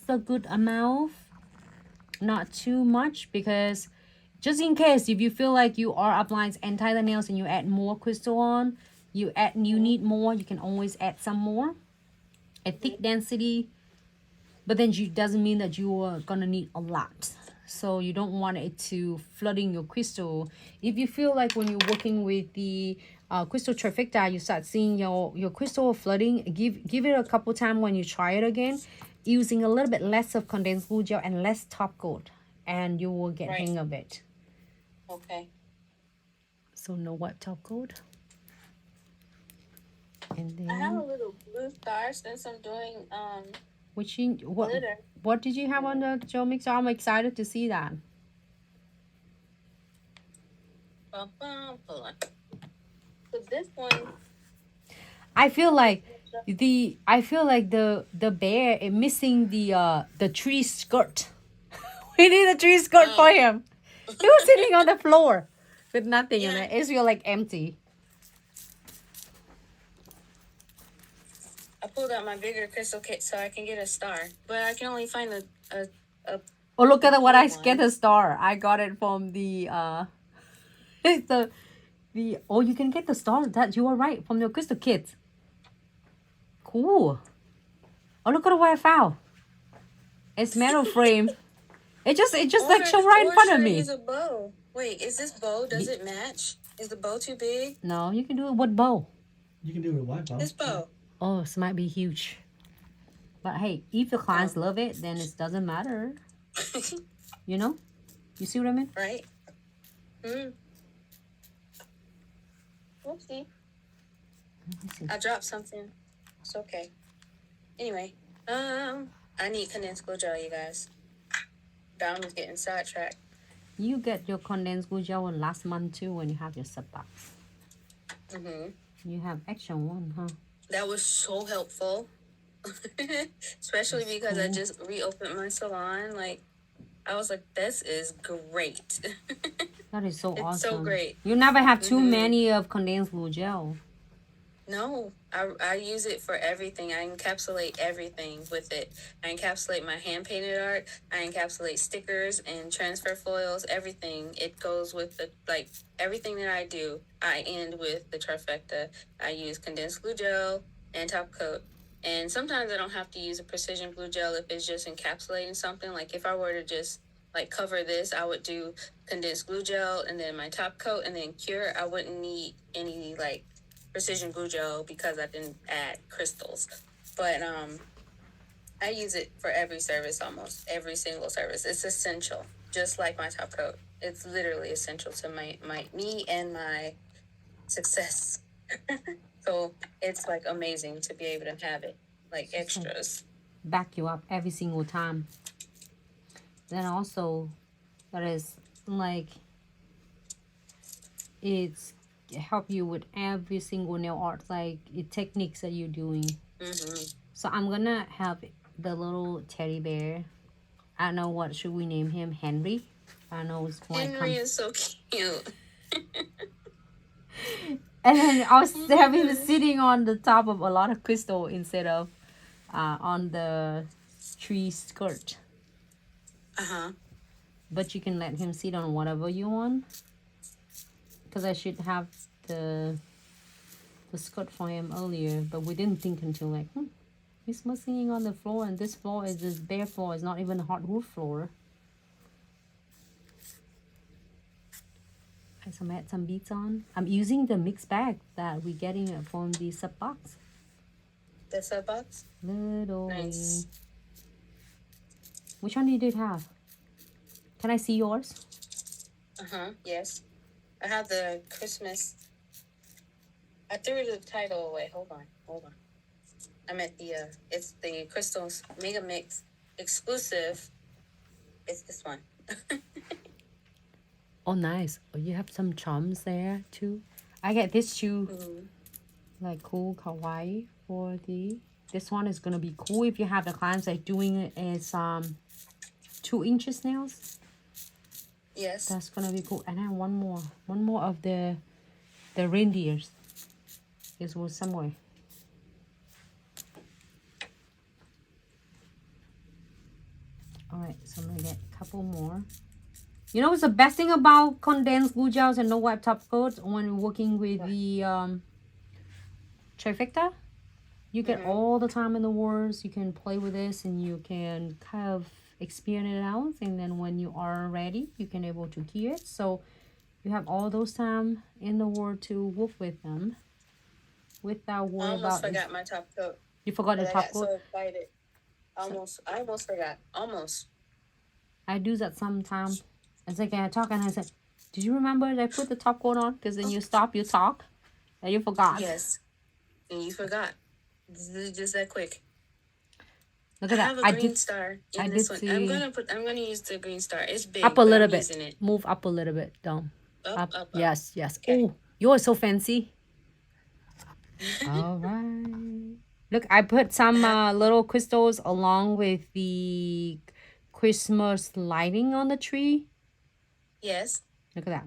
a good amount, not too much, because just in case if you feel like you are applying entire nails and you add more crystal on, you need more, you can always add some more. A thick density, but then you doesn't mean that you are gonna need a lot. So you don't want it to flooding your crystal. If you feel like when you're working with the crystal trifecta, you start seeing your crystal flooding, give it a couple times when you try it again, using a little bit less of condensed glue gel and less top coat, and you will get hang of it. Okay. So no white top coat. And then I have a little blue star since I'm doing glitter. What did you have on the gel mixer? I'm excited to see that. Hold on. So this one, I feel like the bear is missing the tree skirt. We need a tree skirt for him. He was sitting on the floor with nothing in it. It feels like empty. I pulled out my bigger crystal kit so I can get a star, but I can only find a Oh, look at what I get a star. I got it from the oh, you can get the star. That you are right, from your crystal kit. Cool. Oh, look at what I found. It's metal frame. It just like show right in front of me. Use a bow. Wait, is this bow? Does it match? Is the bow too big? No, you can do it with bow. You can do it with what bow? This bow. Oh, this might be huge. But hey, if the clients love it, then it doesn't matter. You know? You see what I mean? Right. Whoopsie. I dropped something. It's okay. Anyway, I need condensed glue gel, you guys. Down is getting sidetracked. You get your condensed glue gel last month too when you have your sub box. You have extra one, huh? That was so helpful. Especially because I just reopened my salon. Like, I was like, this is great. That is so awesome. It's so great. You never have too many of condensed glue gel. No, I use it for everything. I encapsulate everything with it. I encapsulate my hand-painted art. I encapsulate stickers and transfer foils, everything. It goes with the, like, everything that I do, I end with the trifecta. I use condensed glue gel and top coat. And sometimes I don't have to use a precision glue gel if it's just encapsulating something. Like, if I were to just, like, cover this, I would do condensed glue gel and then my top coat and then cure. I wouldn't need any, like, precision glue gel because I didn't add crystals. But I use it for every service, almost every single service. It's essential, just like my top coat. It's literally essential to me and my success. So it's like amazing to be able to have it, like extras. Back you up every single time. Then also, that is like, it's help you with every single nail art, like techniques that you're doing. So I'm gonna have the little teddy bear. I don't know, what should we name him? Henry? I don't know. Henry is so cute. And then I was having it sitting on the top of a lot of crystal instead of on the tree skirt. But you can let him sit on whatever you want. Because I should have the skirt for him earlier, but we didn't think until like, he's sitting on the floor, and this floor is this bare floor. It's not even a hardwood floor. So I add some beads on. I'm using the mixed bag that we're getting from the sub box. The sub box? Little. Nice. Which one did you have? Can I see yours? Yes. I have the Christmas. I threw the title away. Hold on. I'm at the, it's the Crystals Mega Mix exclusive. It's this one. Oh, nice. Oh, you have some charms there too. I get this too. Like cool kawaii for the. This one is gonna be cool if you have the clients like doing it as 2 inches nails. Yes. That's gonna be cool. And then one more of the reindeers. This was somewhere. All right, so I'm gonna get a couple more. You know what's the best thing about condensed glue gels and no wipe top coats when working with the Trifecta? You get all the time in the world. You can play with this and you can kind of experience it out. And then when you are ready, you can able to key it. So you have all those time in the world to work with them without worry about. I almost forgot my top coat. You forgot the top coat? I got so excited. I almost forgot. Almost. I do that sometimes. It's like I talk and I said, did you remember that I put the top coat on? Because then you stop, you talk, and you forgot. Yes. And you forgot. Just that quick. Look at that. I have a green star in this one. See. I'm gonna use the green star. It's big. Up a little bit. Using it. Move up a little bit. Down. Up. Yes. Okay. Oh, you're so fancy. All right. Look, I put some little crystals along with the Christmas lighting on the tree. Yes. Look at that.